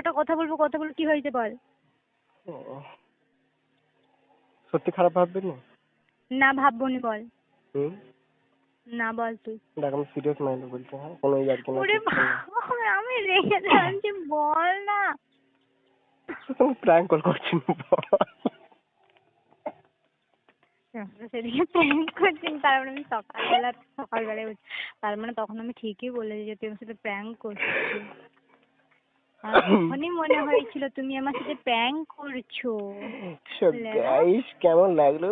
একটা কথা বলবো, কথাগুলো কি হয়েছে বল। ও, সত্যি খারাপ ভাববি না? না ভাববো নি, বল। হুম, না বল তুই। দেখ আমি সিরিয়াস মাইন্ডে বলছি, হ্যাঁ, কোনো ইয়ার্কি না, ওরে কিচ্ছু না। বাবা, আমি রেগে যাচ্ছি, বল না। তুমি প্র্যাঙ্ক কল করছি বল। সেদিকে প্র্যাঙ্ক করছিস, তার মানে আমি সকালবেলায় উঠছি, তার মানে তখন আমি ঠিকই বলেছি যে তুই আমার সাথে প্র্যাঙ্ক করছিস। আমার তখনই মনে হয়েছিল তুমি আমার সাথে প্র্যাঙ্ক করছো। গাইস কেমন লাগলো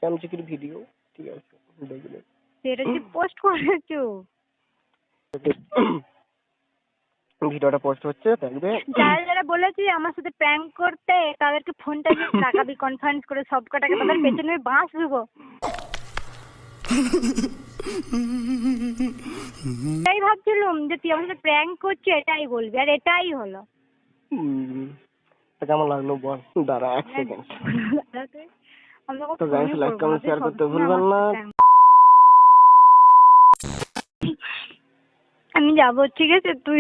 চামচিকির ভিডিও? ঠিক আছে, দেখলে সেটা তুই পোস্ট করেছো। ভিডিওটা পোস্ট হচ্ছে, দেখবে। যারা যারা বলেছি আমার সাথে প্র্যাঙ্ক করতে, তাদেরকে ফোনটা দিয়ে লাগাবি কনফারেন্স করে, সব কটাকে তাদের পেছনে বাঁশ দেবো। এটাই ভাবছিলাম যে তুই আমার সাথে প্র্যাঙ্ক করছিস, এটাই বলবি, আর এটাই হলো। কেমন লাগলো বল? দাঁড়া এক সেকেন্ড। তো গাইস লাইক কমেন্ট শেয়ার করতে ভুলবেন না। আমি যাবো, ঠিক আছে? তুই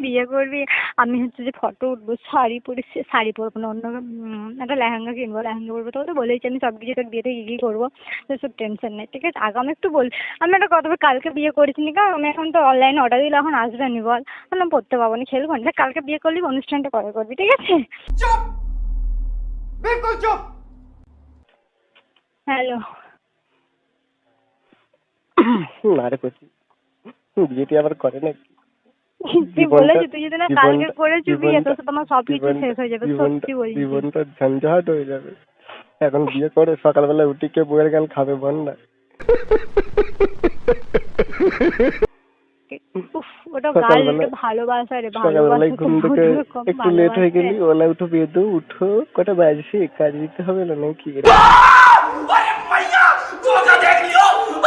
বিয়ে করবি, আমি হচ্ছে যে ফটো উঠবো, শাড়ি পরে, শাড়ি পরবো না, অন্য একটা লেহেঙ্গা কিনবো, লেহেঙ্গা পরবো। তো বলেছি আমি সব কিছু তোর বিয়েতে কি করবো, সব টেনশন নেই, ঠিক আছে? আগে আমি একটু বল, আমি একটা কথা বলি, কালকে বিয়ে করেছি নি, কারণ আমি এখন তো অনলাইনে অর্ডার দিলে এখন আসবে নি, বল। আমি পড়তে পাবো না, খেলবো না, কালকে বিয়ে করলি অনুষ্ঠানটা কবে করবি, ঠিক আছে? চুপ, বিলকুল চুপ। হ্যালো। না রে কচি, বিয়েটি আবার করে নাকি? তুই বলেছিস তুই যদি না কালকে করেছি বিয়ে, তোর সাথে আমার সবকিছু শেষ হয়ে যাবে, সত্যি বলছি। জীবনটা ঝঞ্ঝাট হয়ে যাবে। এখন বিয়ে করে সকালবেলা উঠি কে বউয়ের গান খাবে বল না? উফ, ওটা গাল, ওটা ভালোবাসা রে, সকালবেলায় ভালোবাসা ঘুম থেকে একটু লেট হয়ে গেলি, ওলা উঠো বিয়ে দো, উঠো কটা বাজছে, কাজ দিতে হবে না নাকি?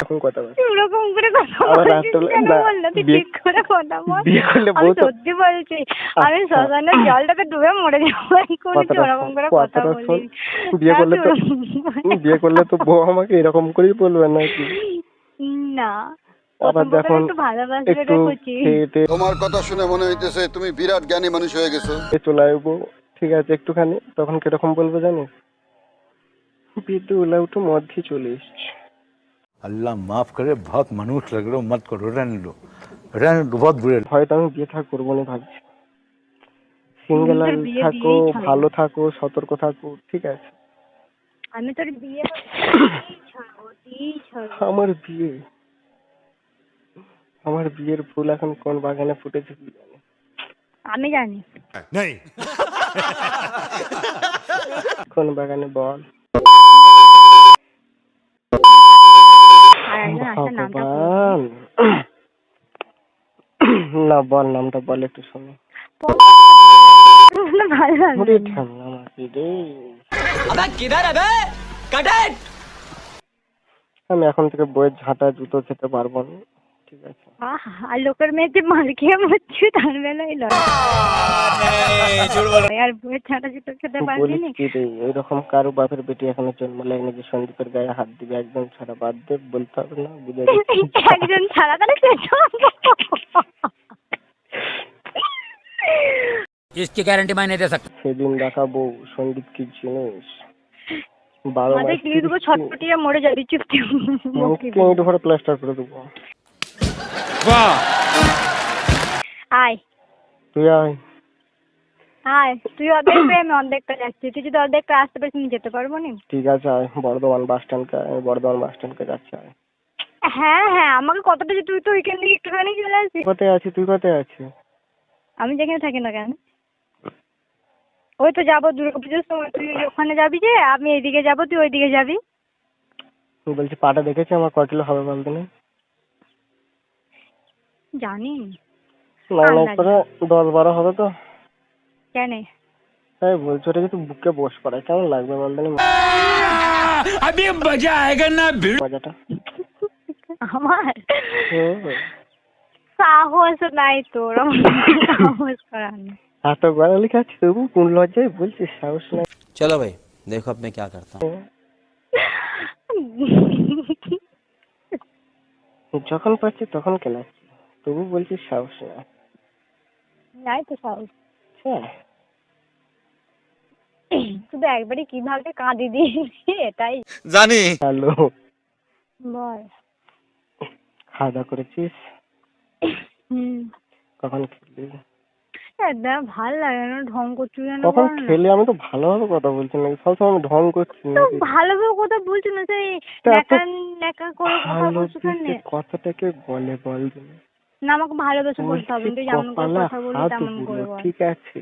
এখন কথা বল। ওরকম করে কথা বলছিস কেন? বল না, তুই ঠিক করে কথা বল। বিয়ে করলে আমি বউ তো সত্যি বলছি, আমি শ্মশানের জলটাতে ডুবে মরে যাবো ওরকম করে কথা বলি। বিয়ে করলে তো বউ আমাকে এরকম করেই বলবে নাকি? না, আবার দেখুন একটু ভালোবাসবে একটু খেতে তোমার কথা শুনে মনে হইতেছে তুমি বিরাট জ্ঞানী মানুষ হয়ে গেছো। চলে আসবো, ঠিক আছে? একটুখানি তখন কিরকম বলবো জানিস? বিদ্যু ওলা উঠো মধ্যে চলে এসছি। अल्लाह माफ करे, बहुत मनुष्य लग रहे हो, मत करो, रहने दो, बहुत बुरे। হয়তো আমি বিয়ে থাক করবো না ভাবছি। সিঙ্গেল থাকো, ভালো থাকো, সতর্ক থাকো, ঠিক আছে? আমি তোর বিয়ে আমার বিয়ের ফুল এখন কোন বাগানে ফুটেছে কি জানি। আমি জানি কোন বাগানে বল? ভগবান, না বল নামটা বল একটু শুনি। আমি এখন থেকে বইয়ের ঝাঁটা জুতো খেতে পারবো না, ঠিক আছে? আর লোকের মেয়েতে মার খেয়ে মরছি, তার বেলায় আর বইয়ের ছাটা জুতো খেতে পারবি না। এরকম কারো বাপের বেটি এখনো জন্ম লাগেনি যে সন্দীপের গায়ে হাত দিবে। একজন ছাড়া বাদ দে, বলতে হবে না, বুঝে একজন ছাড়া তাহলে इसकी गारंटी मैं नहीं दे सकता। সেদিন দেখাবো সন্দীপ কি জিনিস। ছটপটিয়ে মরে যাবি, চুপটি ভরে প্লাস্টার করে দেবো। আয় তুই আয়, আয়, তুই অর্ধেক আমি অর্ধেকটা যাচ্ছি, তুই যদি অর্ধেকটা আসতে পারিস আমি যেতে পারবো না। ঠিক আছে আয়, বর্ধমান বাস স্ট্যান্ডকে যাচ্ছি। আয়। হ্যাঁ হ্যাঁ, আমাকে কতটা যে তুই তো ওইখান থেকে একটুখানি চলে আসবি। কোথায় আছিস তুই? কোথায় আছিস? আমি যেখানে থাকি না কেন, ওই তো যাবো দুর্গাপুজোর সময়, তুই ওখানে যাবি যে, আমি এইদিকে যাবো, তুই ওইদিকে যাবি। তুই বলছি পাটা দেখেছি আমার ক কিলো হবে বলতে না? জানি না 10-12 হবে তো। কেন? তাই বলছি, ওটা যদি বুকে বস পড়ায় কেমন লাগবে বলতে না? মজাটা আমার সাহস নাই তোর, সাহস করার না। এত গড়ালি খাচ্ছি তবু কোন লজ্জায় বলছিস সাহস নাই? चलो भाई देखो अब मैं क्या करता हूँ। যখন পাচ্ছি তখন খেলাচ্ছি, তবু বলছিস সাহস নাই। নাই তো সাহস। হ্যাঁ শুধু একবারই কিভাবে কাঁদি দিয়েছি এটাই। হ্যালো, বল। খাওয়া দাওয়া করেছিস? হুম। কখন খেলি? দেখ ভাল লাগে না, ঢং করছি কেন কখন বল না? খেলি? আমি তো ভালোভাবে কথা বলছি নাকি সবসময় আমি ঢং করছি তো নাকি? ভালোভাবে কথা বলছি না, সেই তা এত ন্যাকা ন্যাকা করে কথা ভালো বলছি কেন? বেশে কথাটাকে বলে বল দিন। না, আমাকে ভালোবেসে বলতে হবে, বলছি তুই যেমন করে কপালে কথা বলবি হাত তেমন বুলো, করে বল। ঠিক আছে?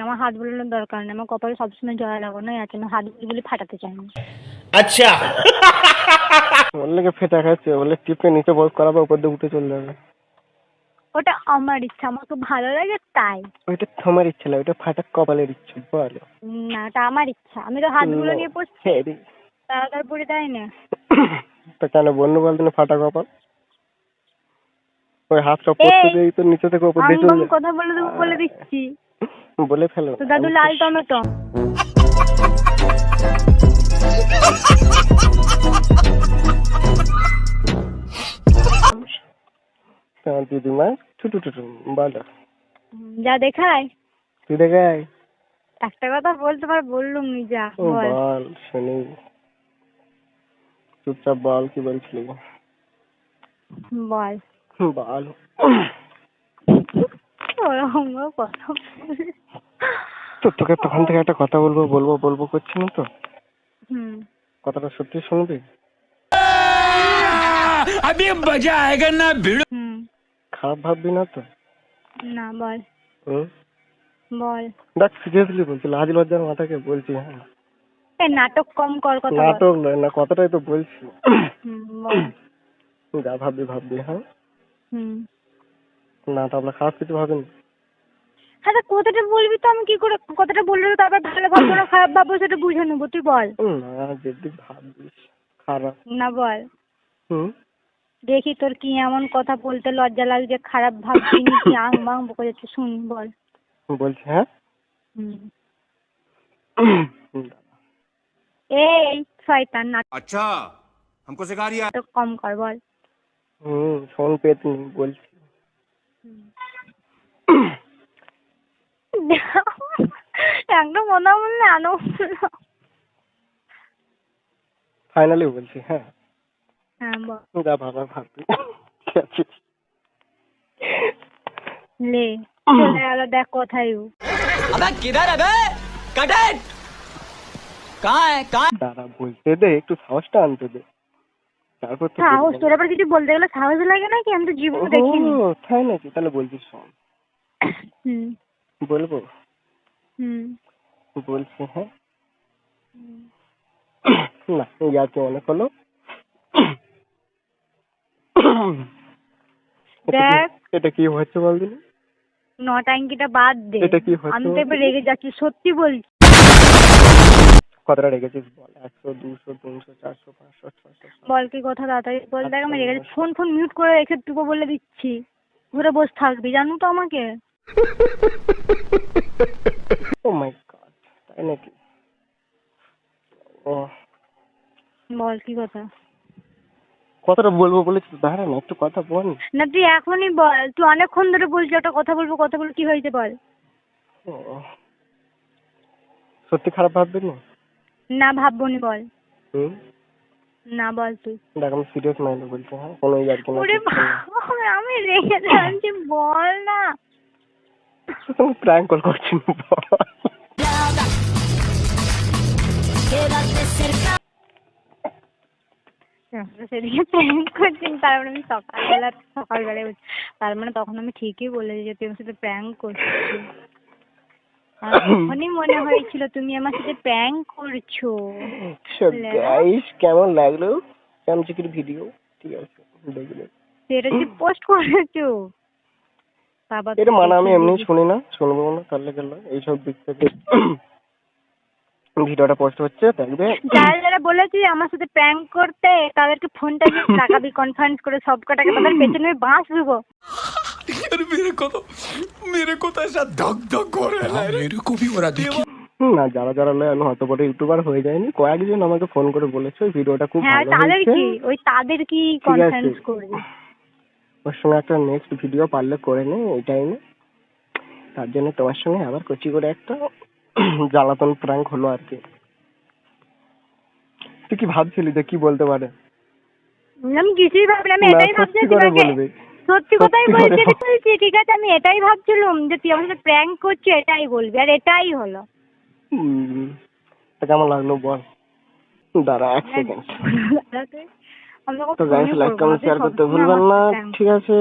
আমার হাত বুলানোর দরকার নেই, আমার কপালে সবসময় জয়া লাগানোই আছে, আমি হাত বুলি ফাটাতে চাই না। ওর লেগে ফেটা খাচ্ছে, বলে টিপে নিচে বস করাবে, উপর দিয়ে উঠে চলে যাবে। ওটা আমার ইচ্ছা, আমাকে ভালো লাগে তাই। ওইটা তোমার ইচ্ছা না, ওইটা ফাটা কপালের ইচ্ছা, বল। না, ওটা আমার ইচ্ছা, আমি তো হাতগুলো নিয়ে পড়ছি, হ্যাঁ রে। তাড়াতাড়ি পড়ে তাই না। তো কেন বন্ধু বলতে না ফাটা কপাল? ওই হাতটা পড়তে দিয়েই তো নিচে থেকে উপর দিয়ে চলে যায়। কথা বলে দেবো বলে দিচ্ছি, বলে ফেলো। তো দাদু লাল টমেটো। তোমার দিদিমা ছুটু টুটু বলো। যা দেখায় তুই দেখাই। একটা কথা বলতে পার, বললুম নি, যা বল। বল শুনি, চুপচাপ বল কি বলছিলি। বল। বল। ওরকম কথা বল। তো তোকে তখন থেকে একটা কথা বলবো বলবো বলবো করছি না তো, হুম। কথাটা সত্যি শুনবি? अभी मजा आएगा ना भिड़ो। হুম। খারাপ ভাববি না তো? না, বল হুম? বল। দেখ সিরিয়াসলি বলছি, লাজ লজ্জার মাথাকে বলছি। হ্যাঁ, এই নাটক কম কর, কথা বল। নাটক নয় না, কথাটাই তো বলছি। বল। যা ভাববি ভাববি। হ্যাঁ হুম। না, তো আমরা খারাপ কিছু ভাবিনি। হ্যাঁ, তা কথাটা বলবি তো, আমি কি করে কথাটা বললে তারপর ভালো ভাববো না খারাপ ভাববো সেটা বুঝে নেবো, তুই বল। না, যদি ভাববিস খারাপ। না, বল। হুম? দেখি তোর কি এমন কথা বলতে লজ্জা লাগছে, খারাপ ভাববি নি কি আং বাং বকে যাচ্ছে, শুন বল। বলছি হ্যাঁ। হুম। এই শয়তান, अच्छा हमको सिखा रिया নাটক কম কর, বল। শোন পেতনি বলছি। একটা কথা বললে আনো। ফাইনালি বলছি। হ্যাঁ হ্যাঁ, বল। যা ভাবা ভাববি। ঠিক আছে? লে চলে গেল, দেখ কোথায় ও। अबे किधर है बे? Cut it. कहाँ है? कहाँ? দাঁড়া বলতে দে, একটু সাহসটা আনতে দে, তারপর তো সাহস, বলবো। তোর আবার কিছু বলতে গেলে সাহস লাগে নাকি? আমি তো জীবনে দেখিনি। ও তাই নাকি? তাহলে বলছি শোন। হুম। বলবো? হুম। বলছি হ্যাঁ। না, ইয়ার কি অনেক হলো। দেখ, এটা কি হচ্ছে বল দিন? নটাঙ্কিটা বাদ দে। এটা কি হচ্ছে? আমি তো এবার রেগে যাচ্ছি, সত্যি বলছি। কতটা রেখেছিস বল? 100, 200, 300, 400, 500, 600। বল কি কথা, তাড়াতাড়ি বল। দেখ আমি রেগে যাচ্ছি, ফোন ফোন মিউট করে রেখে তুই বলে দিচ্ছি, ঘুরে বসে থাকবি, জানো তো আমাকে। ও মাই গড, তাই নাকি? ও বল কি কথা। কথাটা বলবো বলেছিস, দাঁড়া না একটু কথা বল। না, তুই এখনই বল, তুই অনেকক্ষণ ধরে বলছিস একটা কথা বলবো কথা বলবো, কি হয়েছে বল। ও, সত্যি খারাপ ভাববি না? না, ভাববো নি, বল। হুম? না, বল তুই। দেখ আমি সিরিয়াস মাইন্ডে বলছি। হ্যাঁ, কোনো ইয়ার কি না। ওরে বাবা, আমি রেগে যাচ্ছি, বল না। আমি প্র্যাঙ্ক কল করছি না, বল। সেদিকে প্র্যাঙ্ক করছিস, তার মানে আমি সকালবেলায় উঠছি, তার মানে তখন আমি ঠিকই বলেছি যে তুই আমার সাথে প্র্যাঙ্ক করছিস। আমার তখনই মনে হয়েছিল তুমি আমার সাথে প্র্যাঙ্ক করছো। গাইস কেমন লাগলো চামচিকির ভিডিও? ঠিক আছে, দেখলে সেটা যে পোস্ট করেছো বাবা, এটা মানে আমি এমনি শুনি না, শুনবো না, তাহলে গেল এইসব দিক থেকে ভিডিওটা পোস্ট হচ্ছে দেখবে। যারা যারা বলেছি আমার সাথে প্র্যাঙ্ক করতে, তাদেরকে ফোনটা দিয়ে লাগাবি কনফারেন্স করে, সব কটাকে তাদের পেছনে বাঁশ দেবো। मेरे को तो ऐसा धक धक हो रहा है मेरे को भी हो रहा देखिए না, যারা যারা নয় আমি হয়তো বড় ইউটিউবার হয়ে যায়নি, কয়েকজন আমাকে ফোন করে বলেছে ওই ভিডিওটা খুব হ্যাঁ, ভালো তাদের হয়েছে। কি ওই তাদের কি ঠিক আছে, কনফারেন্স করবি। ওর সঙ্গে একটা নেক্সট ভিডিও পারলে করে নে এই টাইমে। তার জন্য তোমার সঙ্গে আবার কচি করে একটা জ্বালাতন প্র্যাঙ্ক হলো আর কি। তুই কি ভাবছিলি যে কি বলতে পারে? আমি কিছুই ভাবলাম, আমি না, এটাই ভাবছি সত্যি করে তোমাকে বলবি। সত্যি কথাই সত্যি করে বলছি, বল। ঠিক আছে আমি এটাই ভাবছিলাম যে তুই আমার সাথে প্র্যাঙ্ক করছিস, এটাই বলবি, আর এটাই হলো। তা কেমন লাগলো বল? দাঁড়া 1 সেকেন্ড। আমরা তো গাইস লাইক কমেন্ট শেয়ার করতে ভুলবেন না, ঠিক আছে।